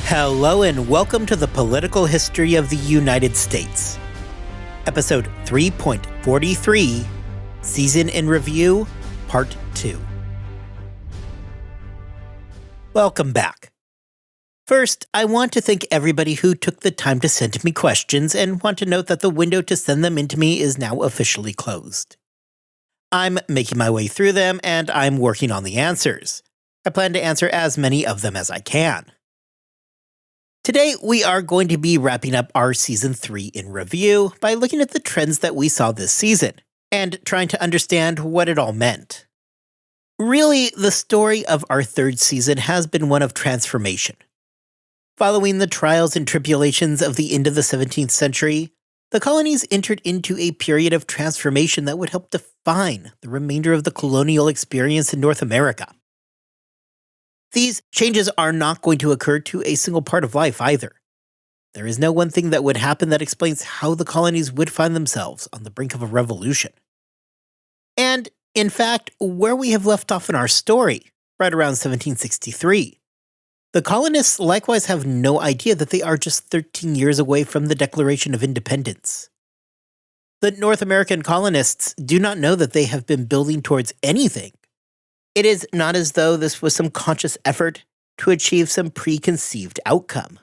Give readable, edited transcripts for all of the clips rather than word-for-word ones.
Hello and welcome to the Political History of the United States. Episode 3.43, Season in Review, Part 2. Welcome back. First, I want to thank everybody who took the time to send me questions and want to note that the window to send them in to me is now officially closed. I'm making my way through them and I'm working on the answers. I plan to answer as many of them as I can. Today, we are going to be wrapping up our Season 3 in review by looking at the trends that we saw this season and trying to understand what it all meant. Really, the story of our third season has been one of transformation. Following the trials and tribulations of the end of the 17th century, the colonies entered into a period of transformation that would help define the remainder of the colonial experience in North America. These changes are not going to occur to a single part of life either. There is no one thing that would happen that explains how the colonies would find themselves on the brink of a revolution. And, in fact, where we have left off in our story, right around 1763, the colonists likewise have no idea that they are just 13 years away from the Declaration of Independence. The North American colonists do not know that they have been building towards anything. It is not as though this was some conscious effort to achieve some preconceived outcome.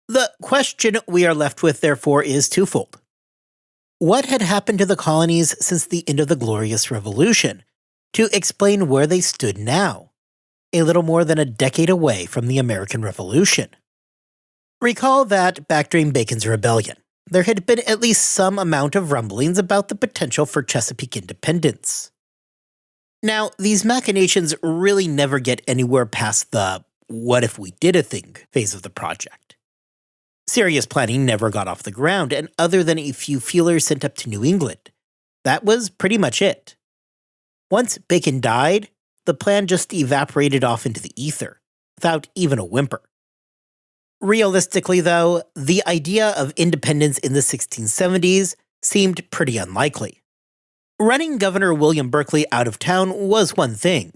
The question we are left with, therefore, is twofold. What had happened to the colonies since the end of the Glorious Revolution to explain where they stood now, a little more than a decade away from the American Revolution? Recall that back during Bacon's Rebellion, there had been at least some amount of rumblings about the potential for Chesapeake independence. Now, these machinations really never get anywhere past the what if we did a thing phase of the project. Serious planning never got off the ground, and other than a few feelers sent up to New England, that was pretty much it. Once Bacon died, the plan just evaporated off into the ether, without even a whimper. Realistically, though, the idea of independence in the 1670s seemed pretty unlikely. Running Governor William Berkeley out of town was one thing,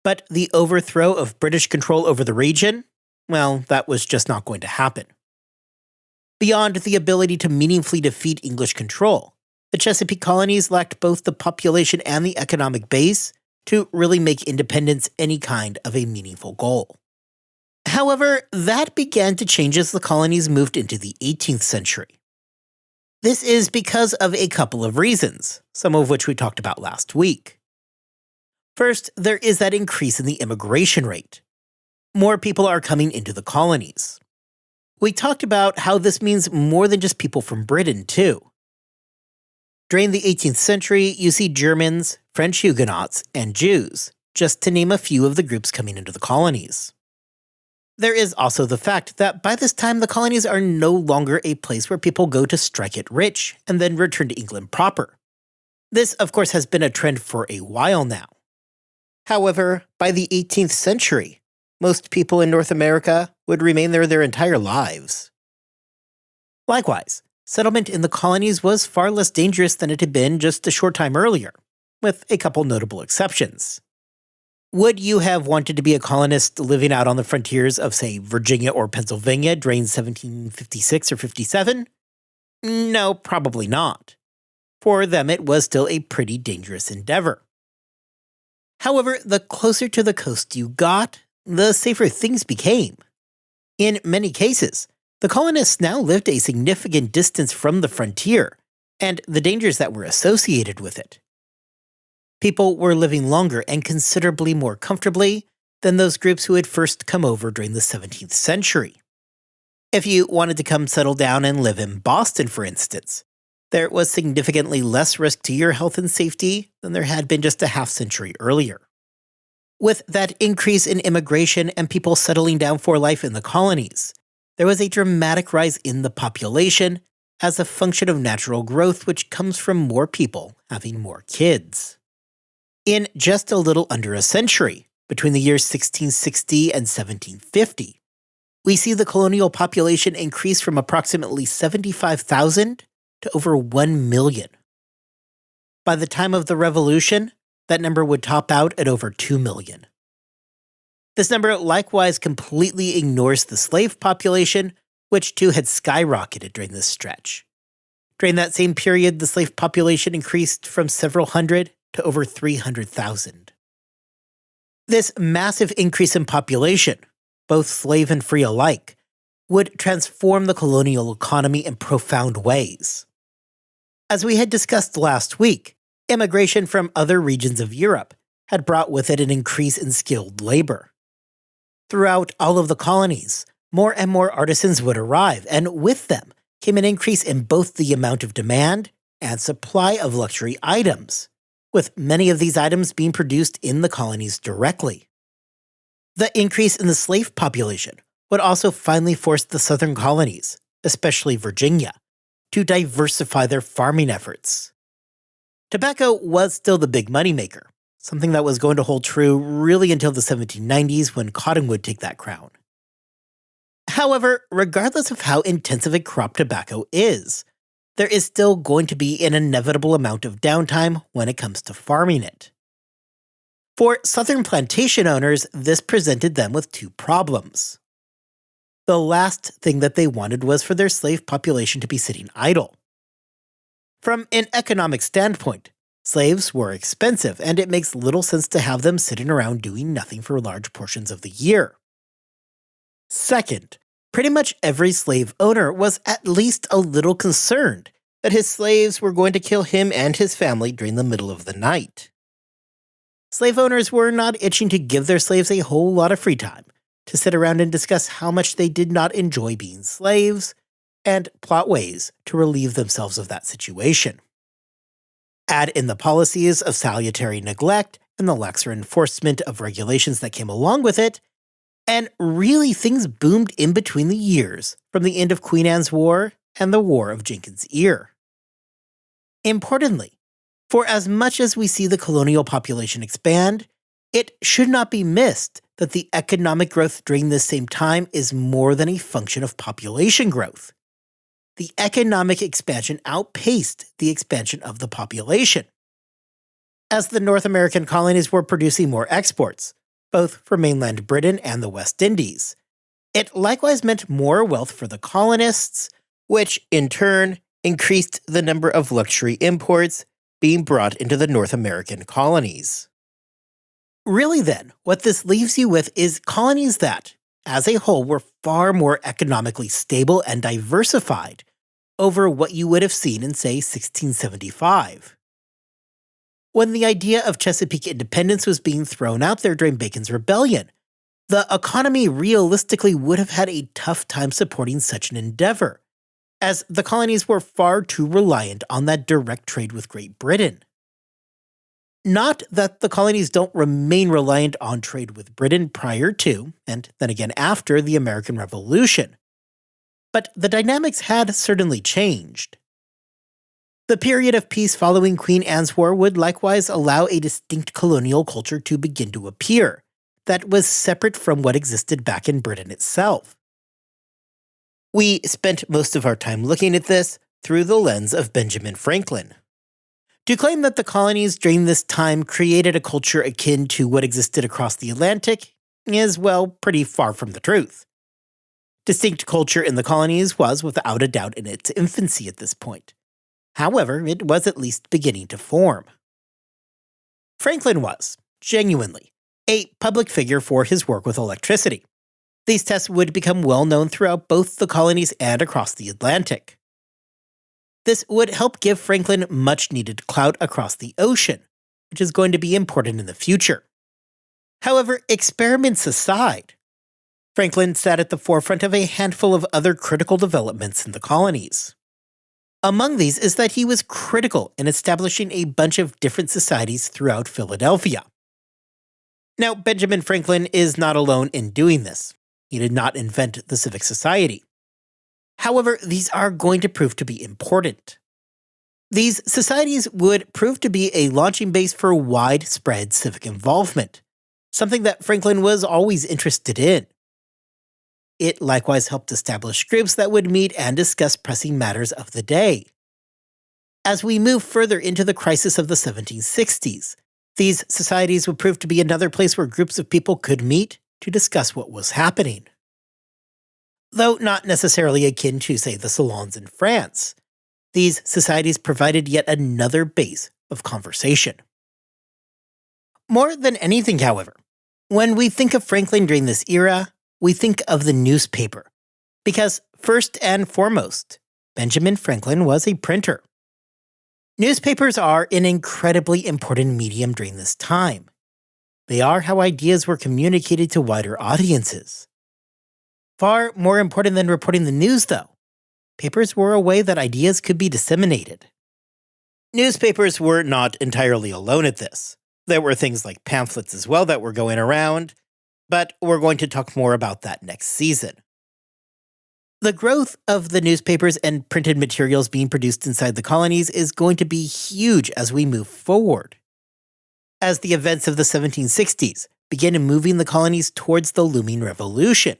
but the overthrow of British control over the region, well, that was just not going to happen. Beyond the ability to meaningfully defeat English control, the Chesapeake colonies lacked both the population and the economic base to really make independence any kind of a meaningful goal. However, that began to change as the colonies moved into the 18th century. This is because of a couple of reasons, some of which we talked about last week. First, there is that increase in the immigration rate. More people are coming into the colonies. We talked about how this means more than just people from Britain, too. During the 18th century, you see Germans, French Huguenots, and Jews, just to name a few of the groups coming into the colonies. There is also the fact that by this time the colonies are no longer a place where people go to strike it rich and then return to England proper. This, of course, has been a trend for a while now. However, by the 18th century, most people in North America would remain there their entire lives. Likewise, settlement in the colonies was far less dangerous than it had been just a short time earlier, with a couple notable exceptions. Would you have wanted to be a colonist living out on the frontiers of, say, Virginia or Pennsylvania during 1756 or 57? No, probably not. For them, it was still a pretty dangerous endeavor. However, the closer to the coast you got, the safer things became. In many cases, the colonists now lived a significant distance from the frontier and the dangers that were associated with it. People were living longer and considerably more comfortably than those groups who had first come over during the 17th century. If you wanted to come settle down and live in Boston, for instance, there was significantly less risk to your health and safety than there had been just a half-century earlier. With that increase in immigration and people settling down for life in the colonies, there was a dramatic rise in the population as a function of natural growth which comes from more people having more kids. In just a little under a century, between the years 1660 and 1750, we see the colonial population increase from approximately 75,000 to over 1 million. By the time of the Revolution, that number would top out at over 2 million. This number likewise completely ignores the slave population, which too had skyrocketed during this stretch. During that same period, the slave population increased from several hundred to over 300,000. This massive increase in population, both slave and free alike, would transform the colonial economy in profound ways. As we had discussed last week, immigration from other regions of Europe had brought with it an increase in skilled labor. Throughout all of the colonies, more and more artisans would arrive, and with them came an increase in both the amount of demand and supply of luxury items, with many of these items being produced in the colonies directly. The increase in the slave population would also finally force the southern colonies, especially Virginia, to diversify their farming efforts. Tobacco was still the big moneymaker, something that was going to hold true really until the 1790s when cotton would take that crown. However, regardless of how intensive a crop tobacco is, there is still going to be an inevitable amount of downtime when it comes to farming it. For southern plantation owners, this presented them with two problems. The last thing that they wanted was for their slave population to be sitting idle. From an economic standpoint, slaves were expensive, and it makes little sense to have them sitting around doing nothing for large portions of the year. Second, pretty much every slave owner was at least a little concerned that his slaves were going to kill him and his family during the middle of the night. Slave owners were not itching to give their slaves a whole lot of free time to sit around and discuss how much they did not enjoy being slaves and plot ways to relieve themselves of that situation. Add in the policies of salutary neglect and the laxer enforcement of regulations that came along with it, and really things boomed in between the years from the end of Queen Anne's War and the War of Jenkins' Ear. Importantly, for as much as we see the colonial population expand, it should not be missed that the economic growth during this same time is more than a function of population growth. The economic expansion outpaced the expansion of the population. As the North American colonies were producing more exports, both for mainland Britain and the West Indies, it likewise meant more wealth for the colonists, which in turn increased the number of luxury imports being brought into the North American colonies. Really then, what this leaves you with is colonies that, as a whole, were far more economically stable and diversified over what you would have seen in, say, 1675. When the idea of Chesapeake independence was being thrown out there during Bacon's Rebellion, the economy realistically would have had a tough time supporting such an endeavor, as the colonies were far too reliant on that direct trade with Great Britain. Not that the colonies don't remain reliant on trade with Britain prior to, and then again after, the American Revolution, but the dynamics had certainly changed. The period of peace following Queen Anne's War would likewise allow a distinct colonial culture to begin to appear that was separate from what existed back in Britain itself. We spent most of our time looking at this through the lens of Benjamin Franklin. To claim that the colonies during this time created a culture akin to what existed across the Atlantic is, well, pretty far from the truth. Distinct culture in the colonies was without a doubt in its infancy at this point. However, it was at least beginning to form. Franklin was, genuinely, a public figure for his work with electricity. These tests would become well known throughout both the colonies and across the Atlantic. This would help give Franklin much-needed clout across the ocean, which is going to be important in the future. However, experiments aside, Franklin sat at the forefront of a handful of other critical developments in the colonies. Among these is that he was critical in establishing a bunch of different societies throughout Philadelphia. Now, Benjamin Franklin is not alone in doing this. He did not invent the civic society. However, these are going to prove to be important. These societies would prove to be a launching base for widespread civic involvement, something that Franklin was always interested in. It likewise helped establish groups that would meet and discuss pressing matters of the day. As we move further into the crisis of the 1760s, these societies would prove to be another place where groups of people could meet to discuss what was happening. Though not necessarily akin to, say, the salons in France, these societies provided yet another base of conversation. More than anything, however, when we think of Franklin during this era, we think of the newspaper. Because first and foremost, Benjamin Franklin was a printer. Newspapers are an incredibly important medium during this time. They are how ideas were communicated to wider audiences. Far more important than reporting the news, though, papers were a way that ideas could be disseminated. Newspapers were not entirely alone at this. There were things like pamphlets as well that were going around, but we're going to talk more about that next season. The growth of the newspapers and printed materials being produced inside the colonies is going to be huge as we move forward. As the events of the 1760s begin moving the colonies towards the looming revolution,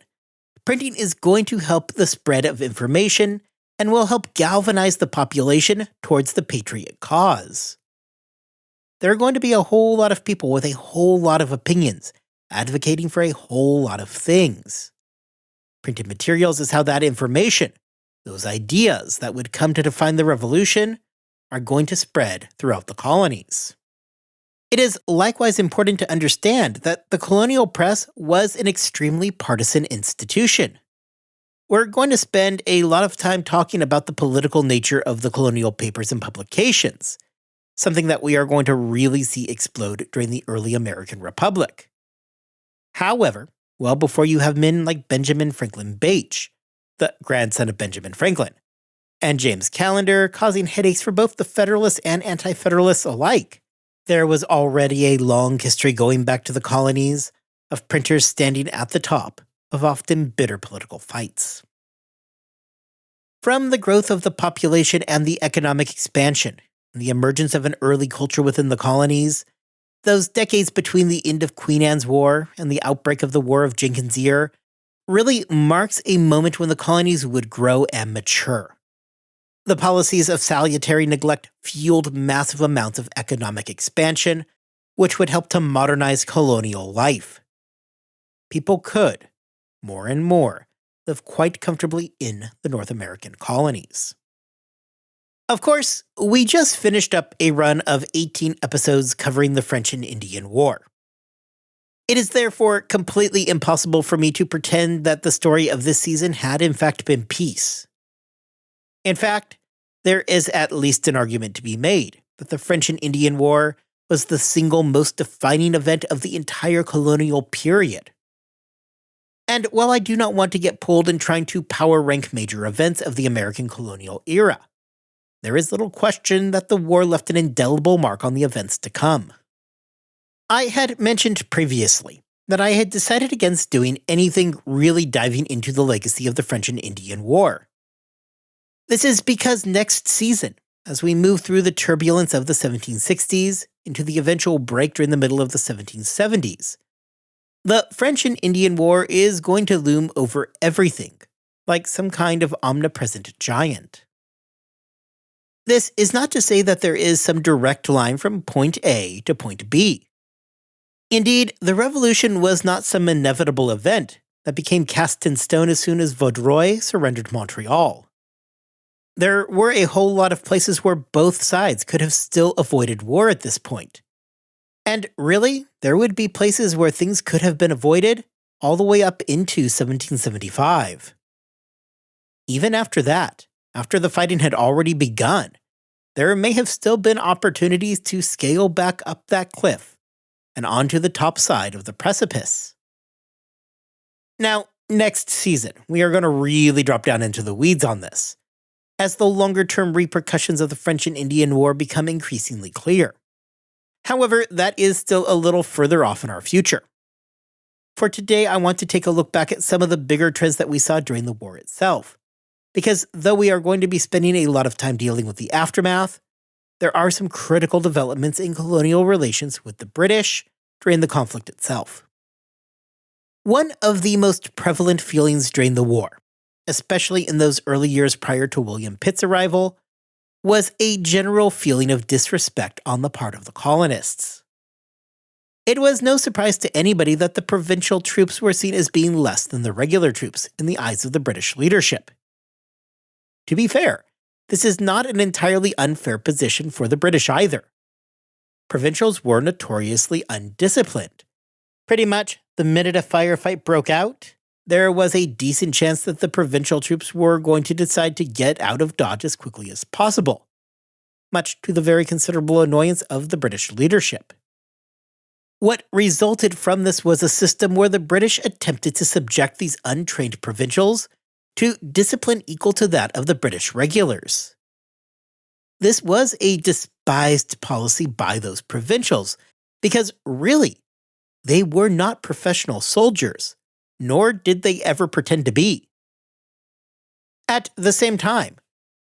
printing is going to help the spread of information and will help galvanize the population towards the patriot cause. There are going to be a whole lot of people with a whole lot of opinions, advocating for a whole lot of things. Printed materials is how that information, those ideas that would come to define the revolution, are going to spread throughout the colonies. It is likewise important to understand that the colonial press was an extremely partisan institution. We're going to spend a lot of time talking about the political nature of the colonial papers and publications, something that we are going to really see explode during the early American Republic. However, well before you have men like Benjamin Franklin Bache, the grandson of Benjamin Franklin, and James Callender causing headaches for both the Federalists and Anti-Federalists alike, there was already a long history going back to the colonies of printers standing at the top of often bitter political fights. From the growth of the population and the economic expansion, and the emergence of an early culture within the colonies, those decades between the end of Queen Anne's War and the outbreak of the War of Jenkins' Ear really marks a moment when the colonies would grow and mature. The policies of salutary neglect fueled massive amounts of economic expansion, which would help to modernize colonial life. People could, more and more, live quite comfortably in the North American colonies. Of course, we just finished up a run of 18 episodes covering the French and Indian War. It is therefore completely impossible for me to pretend that the story of this season had in fact been peace. In fact, there is at least an argument to be made that the French and Indian War was the single most defining event of the entire colonial period. And while I do not want to get pulled in trying to power rank major events of the American colonial era, there is little question that the war left an indelible mark on the events to come. I had mentioned previously that I had decided against doing anything really diving into the legacy of the French and Indian War. This is because next season, as we move through the turbulence of the 1760s into the eventual break during the middle of the 1770s, the French and Indian War is going to loom over everything, like some kind of omnipresent giant. This is not to say that there is some direct line from point A to point B. Indeed, the revolution was not some inevitable event that became cast in stone as soon as Vaudreuil surrendered Montreal. There were a whole lot of places where both sides could have still avoided war at this point. And really, there would be places where things could have been avoided all the way up into 1775. Even after that, after the fighting had already begun, there may have still been opportunities to scale back up that cliff and onto the top side of the precipice. Now, next season, we are going to really drop down into the weeds on this, as the longer-term repercussions of the French and Indian War become increasingly clear. However, that is still a little further off in our future. For today, I want to take a look back at some of the bigger trends that we saw during the war itself. Because though we are going to be spending a lot of time dealing with the aftermath, there are some critical developments in colonial relations with the British during the conflict itself. One of the most prevalent feelings during the war, especially in those early years prior to William Pitt's arrival, was a general feeling of disrespect on the part of the colonists. It was no surprise to anybody that the provincial troops were seen as being less than the regular troops in the eyes of the British leadership. To be fair, this is not an entirely unfair position for the British either. Provincials were notoriously undisciplined. Pretty much, the minute a firefight broke out, there was a decent chance that the provincial troops were going to decide to get out of Dodge as quickly as possible, much to the very considerable annoyance of the British leadership. What resulted from this was a system where the British attempted to subject these untrained provincials to discipline equal to that of the British regulars. This was a despised policy by those provincials, because really, they were not professional soldiers, nor did they ever pretend to be. At the same time,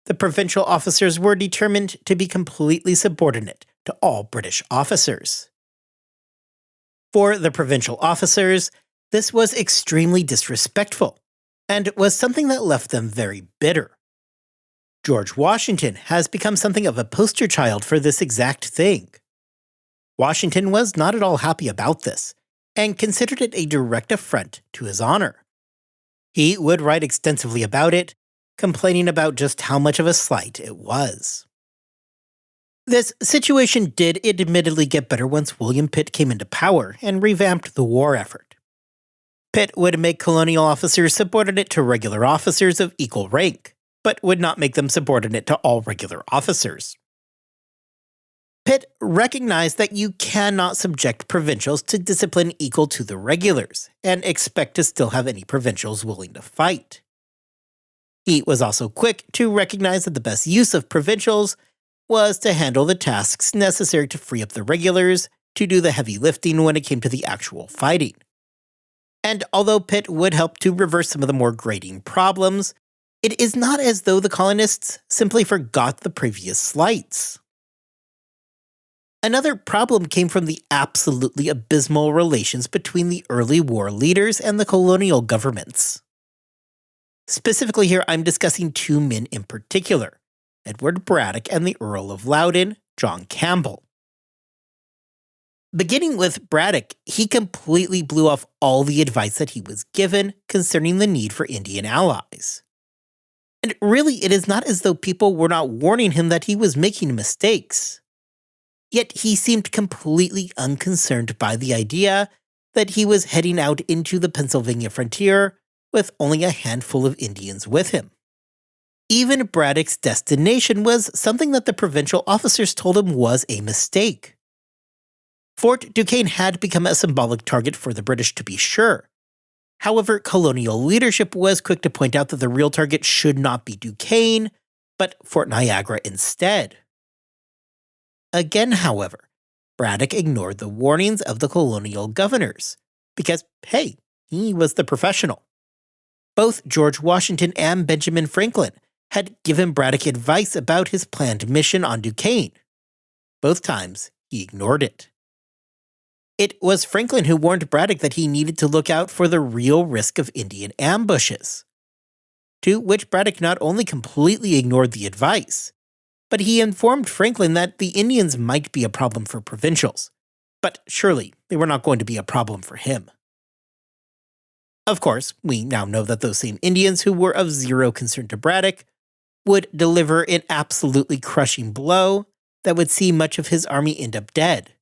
the provincial officers were determined to be completely subordinate to all British officers. For the provincial officers, this was extremely disrespectful, and was something that left them very bitter. George Washington has become something of a poster child for this exact thing. Washington was not at all happy about this, and considered it a direct affront to his honor. He would write extensively about it, complaining about just how much of a slight it was. This situation did admittedly get better once William Pitt came into power and revamped the war effort. Pitt would make colonial officers subordinate to regular officers of equal rank, but would not make them subordinate to all regular officers. Pitt recognized that you cannot subject provincials to discipline equal to the regulars, and expect to still have any provincials willing to fight. He was also quick to recognize that the best use of provincials was to handle the tasks necessary to free up the regulars to do the heavy lifting when it came to the actual fighting. And although Pitt would help to reverse some of the more grating problems, it is not as though the colonists simply forgot the previous slights. Another problem came from the absolutely abysmal relations between the early war leaders and the colonial governments. Specifically here, I'm discussing two men in particular, Edward Braddock and the Earl of Loudoun, John Campbell. Beginning with Braddock, he completely blew off all the advice that he was given concerning the need for Indian allies. And really, it is not as though people were not warning him that he was making mistakes. Yet he seemed completely unconcerned by the idea that he was heading out into the Pennsylvania frontier with only a handful of Indians with him. Even Braddock's destination was something that the provincial officers told him was a mistake. Fort Duquesne had become a symbolic target for the British, to be sure. However, colonial leadership was quick to point out that the real target should not be Duquesne, but Fort Niagara instead. Again, however, Braddock ignored the warnings of the colonial governors, because, hey, he was the professional. Both George Washington and Benjamin Franklin had given Braddock advice about his planned mission on Duquesne. Both times, he ignored it. It was Franklin who warned Braddock that he needed to look out for the real risk of Indian ambushes. To which Braddock not only completely ignored the advice, but he informed Franklin that the Indians might be a problem for provincials, but surely they were not going to be a problem for him. Of course, we now know that those same Indians who were of zero concern to Braddock would deliver an absolutely crushing blow that would see much of his army end up dead,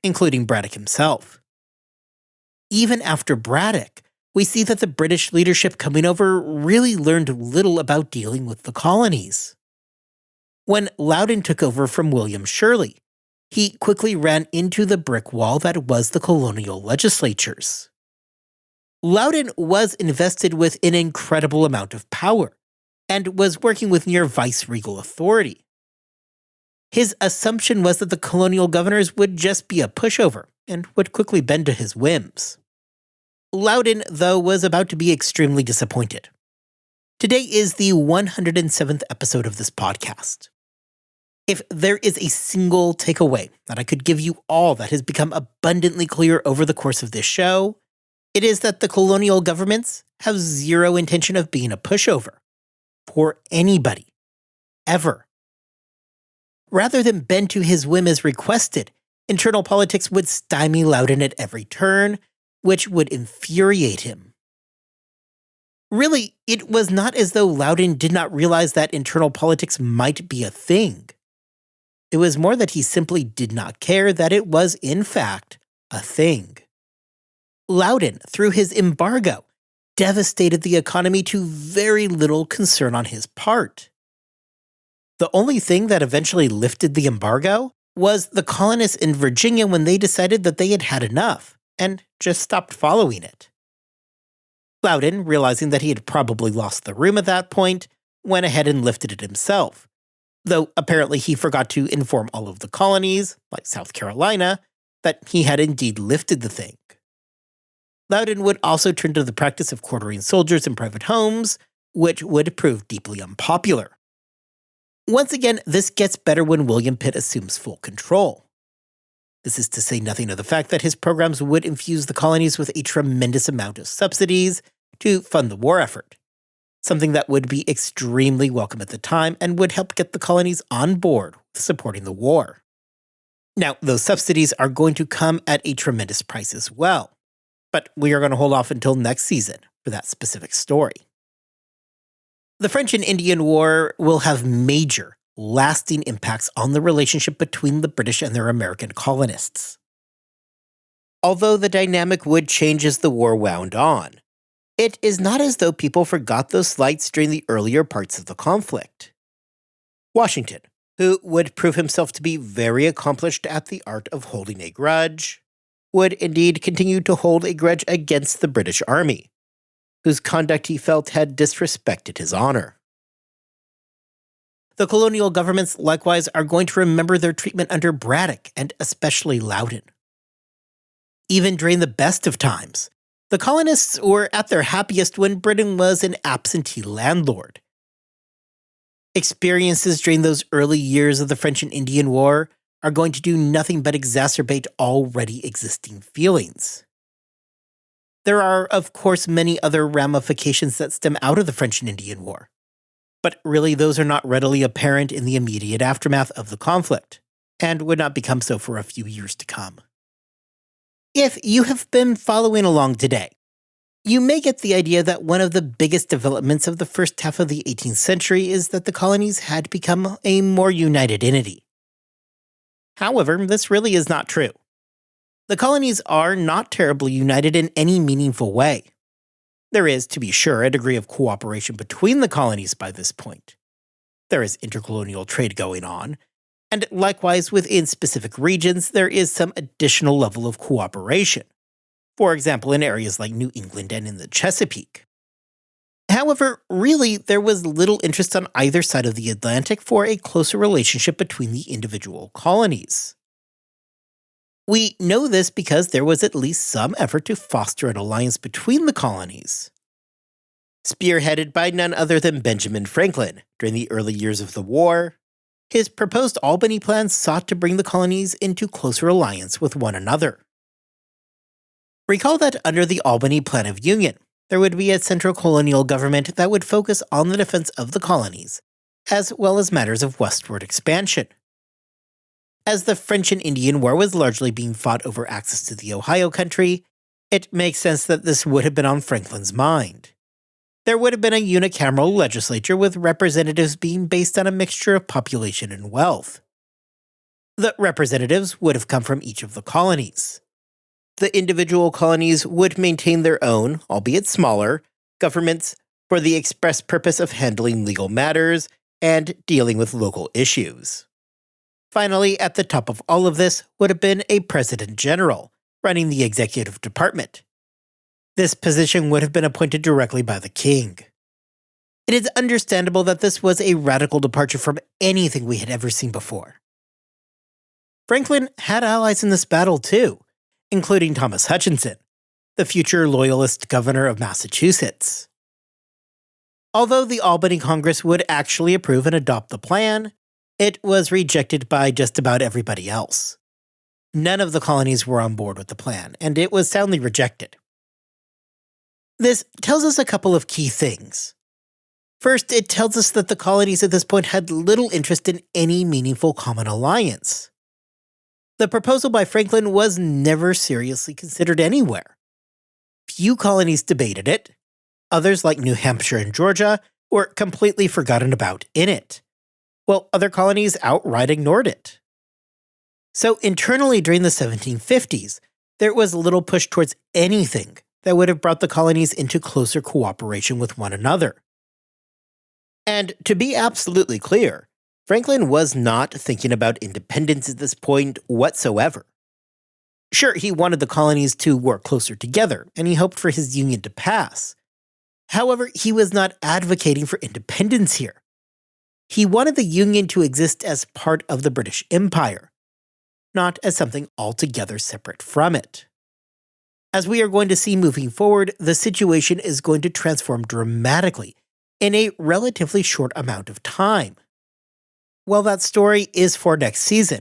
including Braddock himself. Even after Braddock, we see that the British leadership coming over really learned little about dealing with the colonies. When Loudoun took over from William Shirley, he quickly ran into the brick wall that was the colonial legislatures. Loudoun was invested with an incredible amount of power, and was working with near vice-regal authority. His assumption was that the colonial governors would just be a pushover, and would quickly bend to his whims. Loudoun, though, was about to be extremely disappointed. Today is the 107th episode of this podcast. If there is a single takeaway that I could give you all that has become abundantly clear over the course of this show, it is that the colonial governments have zero intention of being a pushover for anybody, ever. Rather than bend to his whim as requested, internal politics would stymie Loudoun at every turn, which would infuriate him. Really, it was not as though Loudoun did not realize that internal politics might be a thing. It was more that he simply did not care that it was, in fact, a thing. Loudoun, through his embargo, devastated the economy to very little concern on his part. The only thing that eventually lifted the embargo was the colonists in Virginia when they decided that they had had enough and just stopped following it. Loudoun, realizing that he had probably lost the room at that point, went ahead and lifted it himself, though apparently he forgot to inform all of the colonies, like South Carolina, that he had indeed lifted the thing. Loudoun would also turn to the practice of quartering soldiers in private homes, which would prove deeply unpopular. Once again, this gets better when William Pitt assumes full control. This is to say nothing of the fact that his programs would infuse the colonies with a tremendous amount of subsidies to fund the war effort, something that would be extremely welcome at the time and would help get the colonies on board with supporting the war. Now, those subsidies are going to come at a tremendous price as well, but we are going to hold off until next season for that specific story. The French and Indian War will have major, lasting impacts on the relationship between the British and their American colonists. Although the dynamic would change as the war wound on, it is not as though people forgot those slights during the earlier parts of the conflict. Washington, who would prove himself to be very accomplished at the art of holding a grudge, would indeed continue to hold a grudge against the British Army, whose conduct he felt had disrespected his honor. The colonial governments likewise are going to remember their treatment under Braddock and especially Loudoun. Even during the best of times, the colonists were at their happiest when Britain was an absentee landlord. Experiences during those early years of the French and Indian War are going to do nothing but exacerbate already existing feelings. There are, of course, many other ramifications that stem out of the French and Indian War, but really those are not readily apparent in the immediate aftermath of the conflict, and would not become so for a few years to come. If you have been following along today, you may get the idea that one of the biggest developments of the first half of the 18th century is that the colonies had become a more united entity. However, this really is not true. The colonies are not terribly united in any meaningful way. There is, to be sure, a degree of cooperation between the colonies by this point. There is intercolonial trade going on, and likewise within specific regions there is some additional level of cooperation, for example in areas like New England and in the Chesapeake. However, really there was little interest on either side of the Atlantic for a closer relationship between the individual colonies. We know this because there was at least some effort to foster an alliance between the colonies. Spearheaded by none other than Benjamin Franklin during the early years of the war, his proposed Albany Plan sought to bring the colonies into closer alliance with one another. Recall that under the Albany Plan of Union, there would be a central colonial government that would focus on the defense of the colonies, as well as matters of westward expansion. As the French and Indian War was largely being fought over access to the Ohio country, it makes sense that this would have been on Franklin's mind. There would have been a unicameral legislature with representatives being based on a mixture of population and wealth. The representatives would have come from each of the colonies. The individual colonies would maintain their own, albeit smaller, governments for the express purpose of handling legal matters and dealing with local issues. Finally, at the top of all of this would have been a President General, running the executive department. This position would have been appointed directly by the king. It is understandable that this was a radical departure from anything we had ever seen before. Franklin had allies in this battle too, including Thomas Hutchinson, the future Loyalist governor of Massachusetts. Although the Albany Congress would actually approve and adopt the plan, it was rejected by just about everybody else. None of the colonies were on board with the plan, and it was soundly rejected. This tells us a couple of key things. First, it tells us that the colonies at this point had little interest in any meaningful common alliance. The proposal by Franklin was never seriously considered anywhere. Few colonies debated it. Others, like New Hampshire and Georgia, were completely forgotten about in it, while other colonies outright ignored it. So internally during the 1750s, there was little push towards anything that would have brought the colonies into closer cooperation with one another. And to be absolutely clear, Franklin was not thinking about independence at this point whatsoever. Sure, he wanted the colonies to work closer together, and he hoped for his union to pass. However, he was not advocating for independence here. He wanted the Union to exist as part of the British Empire, not as something altogether separate from it. As we are going to see moving forward, the situation is going to transform dramatically in a relatively short amount of time. Well, that story is for next season.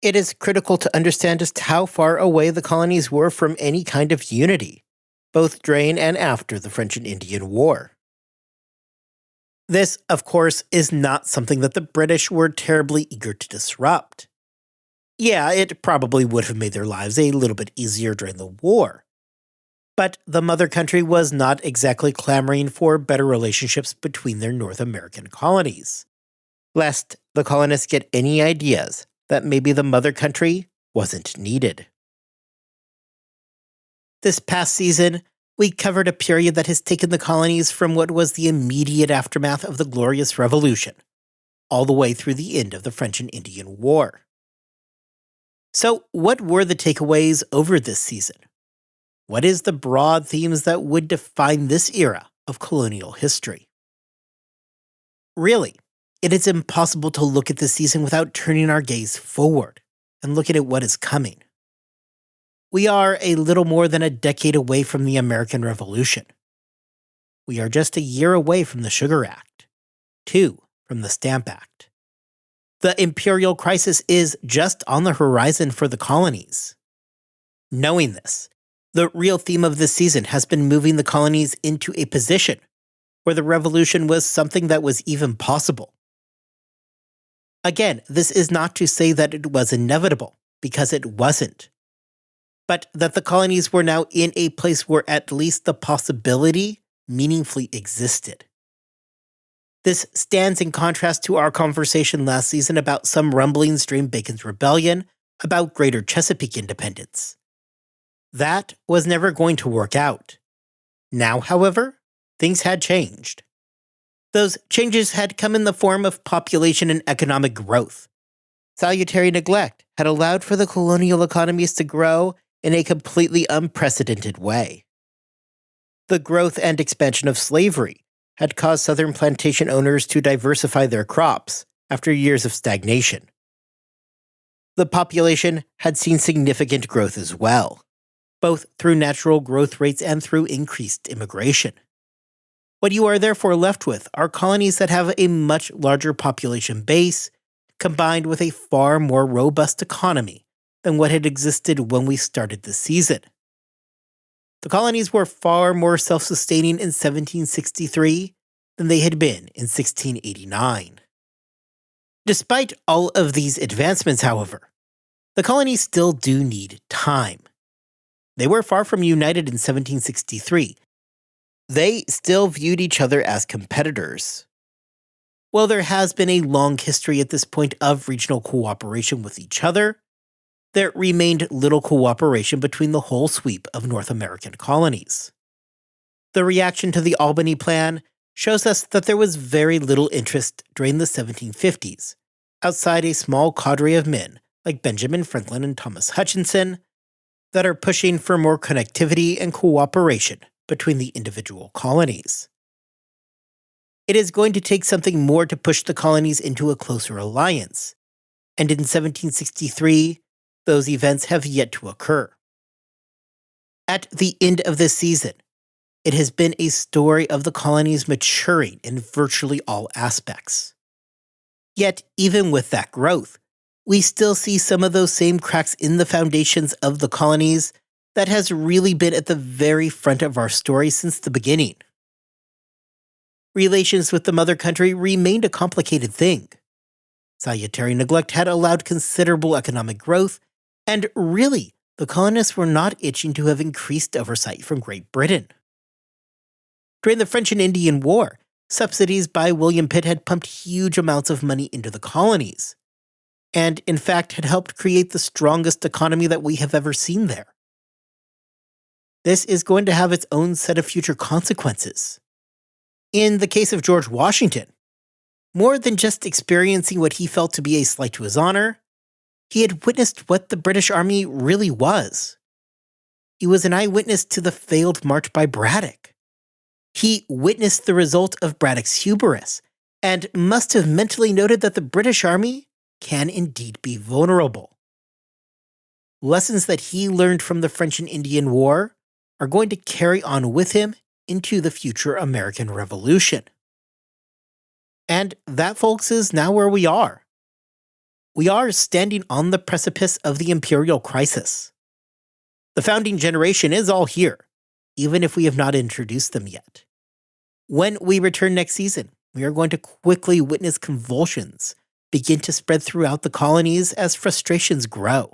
It is critical to understand just how far away the colonies were from any kind of unity, both during and after the French and Indian War. This, of course, is not something that the British were terribly eager to disrupt. Yeah, it probably would have made their lives a little bit easier during the war. But the mother country was not exactly clamoring for better relationships between their North American colonies, lest the colonists get any ideas that maybe the mother country wasn't needed. This past season, we covered a period that has taken the colonies from what was the immediate aftermath of the Glorious Revolution, all the way through the end of the French and Indian War. So, what were the takeaways over this season? What is the broad themes that would define this era of colonial history? Really, it is impossible to look at this season without turning our gaze forward and looking at what is coming. We are a little more than a decade away from the American Revolution. We are just a year away from the Sugar Act, 2 from the Stamp Act. The imperial crisis is just on the horizon for the colonies. Knowing this, the real theme of this season has been moving the colonies into a position where the revolution was something that was even possible. Again, this is not to say that it was inevitable, because it wasn't, but that the colonies were now in a place where at least the possibility meaningfully existed. This stands in contrast to our conversation last season about some rumblings during Bacon's Rebellion about Greater Chesapeake independence. That was never going to work out. Now, however, things had changed. Those changes had come in the form of population and economic growth. Salutary neglect had allowed for the colonial economies to grow in a completely unprecedented way. The growth and expansion of slavery had caused Southern plantation owners to diversify their crops after years of stagnation. The population had seen significant growth as well, both through natural growth rates and through increased immigration. What you are therefore left with are colonies that have a much larger population base, combined with a far more robust economy than what had existed when we started the season. The colonies were far more self-sustaining in 1763 than they had been in 1689. Despite all of these advancements, however, the colonies still do need time. They were far from united in 1763. They still viewed each other as competitors. While there has been a long history at this point of regional cooperation with each other, there remained little cooperation between the whole sweep of North American colonies. The reaction to the Albany Plan shows us that there was very little interest during the 1750s, outside a small cadre of men like Benjamin Franklin and Thomas Hutchinson, that are pushing for more connectivity and cooperation between the individual colonies. It is going to take something more to push the colonies into a closer alliance, and in 1763, those events have yet to occur. At the end of this season, it has been a story of the colonies maturing in virtually all aspects. Yet, even with that growth, we still see some of those same cracks in the foundations of the colonies that has really been at the very front of our story since the beginning. Relations with the mother country remained a complicated thing. Salutary neglect had allowed considerable economic growth And really, the colonists were not itching to have increased oversight from Great Britain. During the French and Indian War, subsidies by William Pitt had pumped huge amounts of money into the colonies, and in fact had helped create the strongest economy that we have ever seen there. This is going to have its own set of future consequences. In the case of George Washington, more than just experiencing what he felt to be a slight to his honor, he had witnessed what the British Army really was. He was an eyewitness to the failed march by Braddock. He witnessed the result of Braddock's hubris, and must have mentally noted that the British Army can indeed be vulnerable. Lessons that he learned from the French and Indian War are going to carry on with him into the future American Revolution. And that, folks, is now where we are. We are standing on the precipice of the imperial crisis. The founding generation is all here, even if we have not introduced them yet. When we return next season, we are going to quickly witness convulsions begin to spread throughout the colonies as frustrations grow.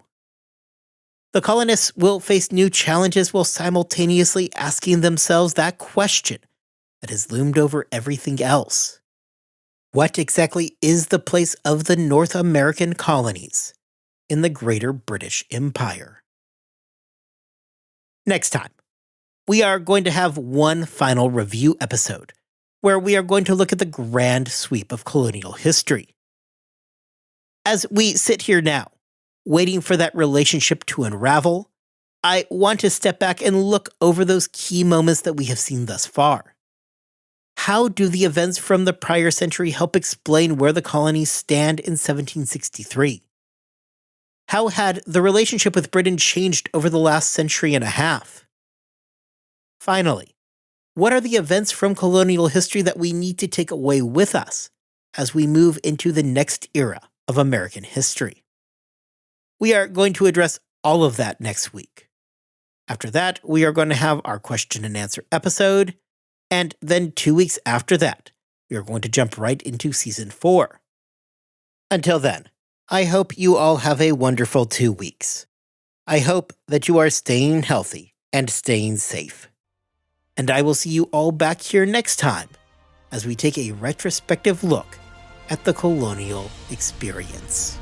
The colonists will face new challenges while simultaneously asking themselves that question that has loomed over everything else. What exactly is the place of the North American colonies in the greater British Empire? Next time, we are going to have one final review episode, where we are going to look at the grand sweep of colonial history. As we sit here now, waiting for that relationship to unravel, I want to step back and look over those key moments that we have seen thus far. How do the events from the prior century help explain where the colonies stand in 1763? How had the relationship with Britain changed over the last century and a half? Finally, what are the events from colonial history that we need to take away with us as we move into the next era of American history? We are going to address all of that next week. After that, we are going to have our question and answer episode, and then 2 weeks after that, we are going to jump right into Season 4. Until then, I hope you all have a wonderful 2 weeks. I hope that you are staying healthy and staying safe. And I will see you all back here next time as we take a retrospective look at the colonial experience.